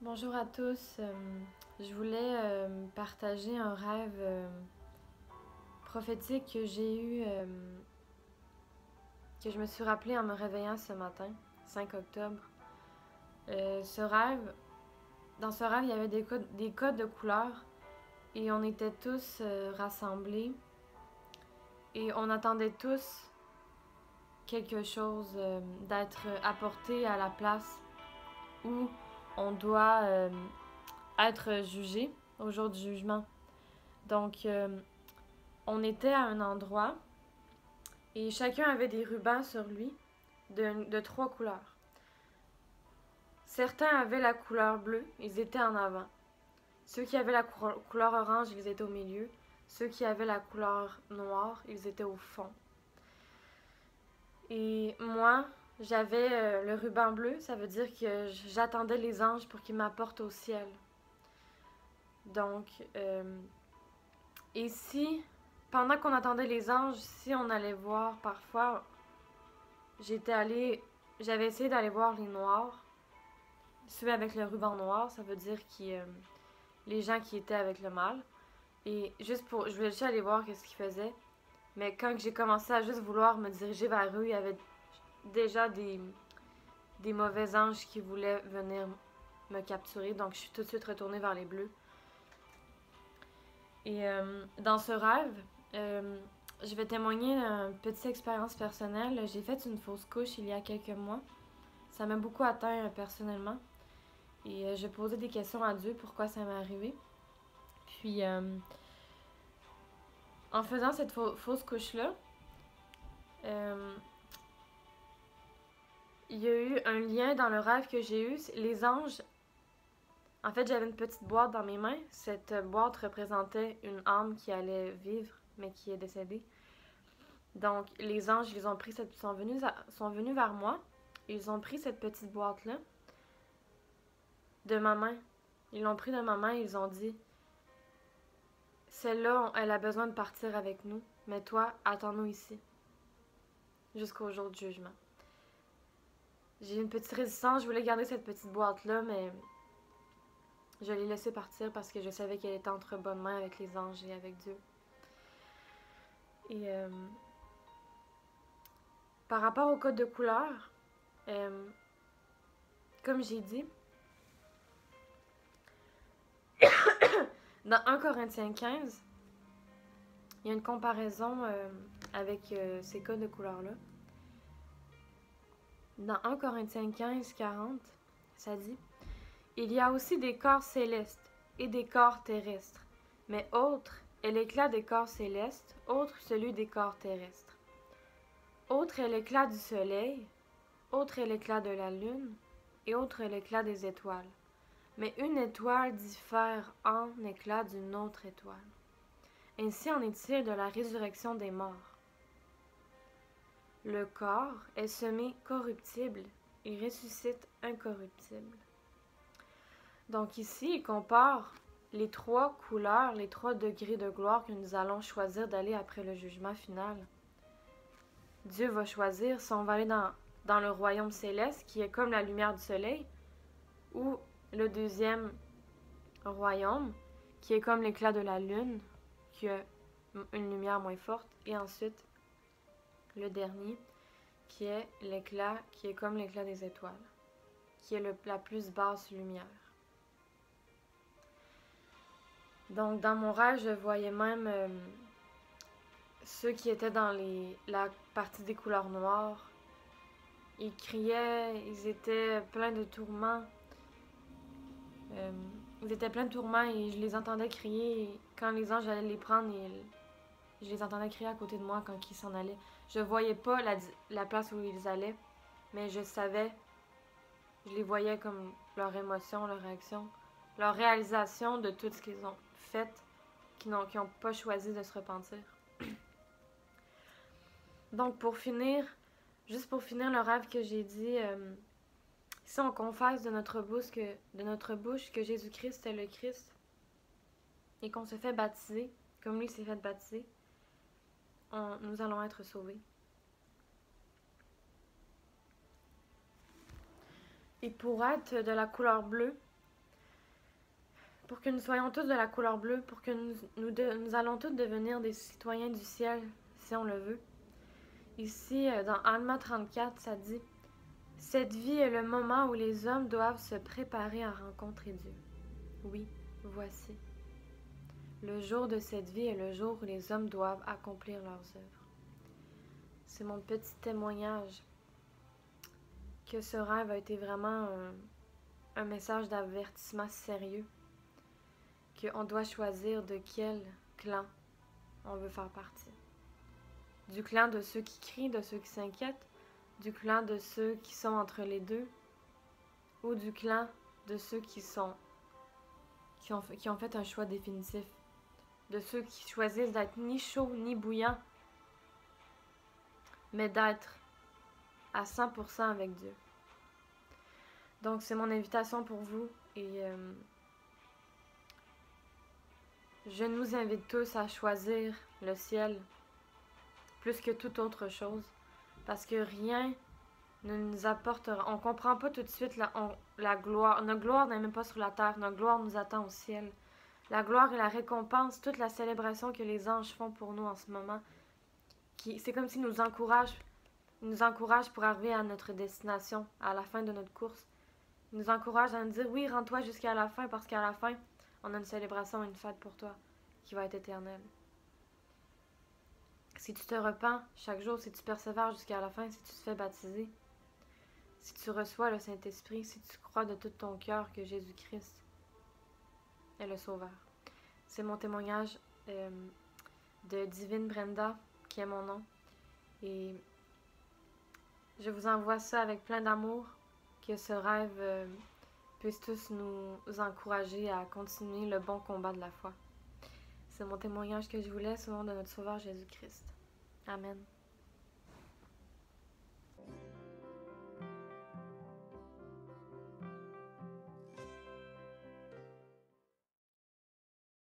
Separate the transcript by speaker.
Speaker 1: Bonjour à tous. Je voulais partager un rêve prophétique que j'ai eu, que je me suis rappelé en me réveillant ce matin, 5 octobre. Ce rêve, dans ce rêve, il y avait des codes de couleurs et on était tous rassemblés et on attendait tous quelque chose d'être apporté à la place où on doit être jugé au jour du jugement. Donc, on était à un endroit et chacun avait des rubans sur lui de 3 couleurs. Certains avaient la couleur bleue, ils étaient en avant. Ceux qui avaient la couleur orange, ils étaient au milieu. Ceux qui avaient la couleur noire, ils étaient au fond. Et moi, j'avais le ruban bleu, ça veut dire que j'attendais les anges pour qu'ils m'apportent au ciel. Donc, et si, pendant qu'on attendait les anges, si on allait voir parfois, j'avais essayé d'aller voir les noirs, ceux avec le ruban noir, ça veut dire les gens qui étaient avec le mal. Et je voulais juste aller voir qu'est-ce qu'ils faisaient. Mais quand j'ai commencé à juste vouloir me diriger vers eux, il y avait déjà des mauvais anges qui voulaient venir me capturer. Donc je suis tout de suite retournée vers les bleus. Et dans ce rêve, je vais témoigner d'une petite expérience personnelle. J'ai fait une fausse couche il y a quelques mois. Ça m'a beaucoup atteint personnellement. Et j'ai posé des questions à Dieu pourquoi ça m'est arrivé. Puis, en faisant cette fausse couche-là, il y a eu un lien dans le rêve que j'ai eu. Les anges, en fait, j'avais une petite boîte dans mes mains. Cette boîte représentait une âme qui allait vivre, mais qui est décédée. Donc, les anges, ils ont pris sont venus vers moi. Ils ont pris cette petite boîte-là de ma main. Ils l'ont pris de ma main et ils ont dit: celle-là, elle a besoin de partir avec nous, mais toi, attends-nous ici, jusqu'au jour du jugement. J'ai eu une petite résistance, je voulais garder cette petite boîte-là, mais je l'ai laissée partir parce que je savais qu'elle était entre bonnes mains avec les anges et avec Dieu. Et par rapport au code de couleur, comme j'ai dit, dans 1 Corinthiens 15, il y a une comparaison avec ces codes de couleur-là. Dans 1 Corinthiens 15, 40, ça dit: il y a aussi des corps célestes et des corps terrestres, mais autre est l'éclat des corps célestes, autre celui des corps terrestres. Autre est l'éclat du soleil, autre est l'éclat de la lune, et autre est l'éclat des étoiles. Mais une étoile diffère en éclat d'une autre étoile. Ainsi en est-il de la résurrection des morts. Le corps est semé corruptible et ressuscite incorruptible. Donc ici, il compare les 3 couleurs, les 3 degrés de gloire que nous allons choisir d'aller après le jugement final. Dieu va choisir si on va aller dans le royaume céleste, qui est comme la lumière du soleil, ou le deuxième royaume, qui est comme l'éclat de la lune, qui a une lumière moins forte, et ensuite le dernier, qui est l'éclat, qui est comme l'éclat des étoiles, qui est la plus basse lumière. Donc, dans mon rêve, je voyais même ceux qui étaient dans la partie des couleurs noires. Ils criaient, ils étaient pleins de tourments. Ils étaient pleins de tourments et je les entendais crier. Et quand les anges allaient les prendre, je les entendais crier à côté de moi quand ils s'en allaient. Je voyais pas la place où ils allaient, mais je savais, je les voyais comme leur émotion, leur réaction, leur réalisation de tout ce qu'ils ont fait, qui n'ont pas choisi de se repentir. Donc juste pour finir le rêve que j'ai dit, si on confesse de notre bouche que Jésus-Christ est le Christ et qu'on se fait baptiser, comme lui s'est fait baptiser, nous allons être sauvés. Et pour être de la couleur bleue, pour que nous soyons tous de la couleur bleue, pour que nous allons tous devenir des citoyens du ciel, si on le veut. Ici, dans Alma 34, ça dit « Cette vie est le moment où les hommes doivent se préparer à rencontrer Dieu. » Oui, voici. Le jour de cette vie est le jour où les hommes doivent accomplir leurs œuvres. C'est mon petit témoignage que ce rêve a été vraiment un message d'avertissement sérieux, qu'on doit choisir de quel clan on veut faire partie. Du clan de ceux qui crient, de ceux qui s'inquiètent, du clan de ceux qui sont entre les deux, ou du clan de ceux qui ont fait un choix définitif, de ceux qui choisissent d'être ni chaud ni bouillant, mais d'être à 100% avec Dieu. Donc c'est mon invitation pour vous et je nous invite tous à choisir le ciel plus que toute autre chose, parce que rien ne nous apportera. On ne comprend pas tout de suite la gloire. Notre gloire n'est même pas sur la terre, notre gloire nous attend au ciel. La gloire et la récompense, toute la célébration que les anges font pour nous en ce moment, c'est comme s'ils nous encouragent pour arriver à notre destination, à la fin de notre course. Ils nous encouragent à nous dire, oui, rends-toi jusqu'à la fin, parce qu'à la fin, on a une célébration, une fête pour toi, qui va être éternelle. Si tu te repens chaque jour, si tu persévères jusqu'à la fin, si tu te fais baptiser, si tu reçois le Saint-Esprit, si tu crois de tout ton cœur que Jésus-Christ est le Sauveur. C'est mon témoignage de Divine Brenda, qui est mon nom. Et je vous envoie ça avec plein d'amour, que ce rêve puisse tous nous encourager à continuer le bon combat de la foi. C'est mon témoignage que je vous laisse au nom de notre Sauveur Jésus-Christ. Amen.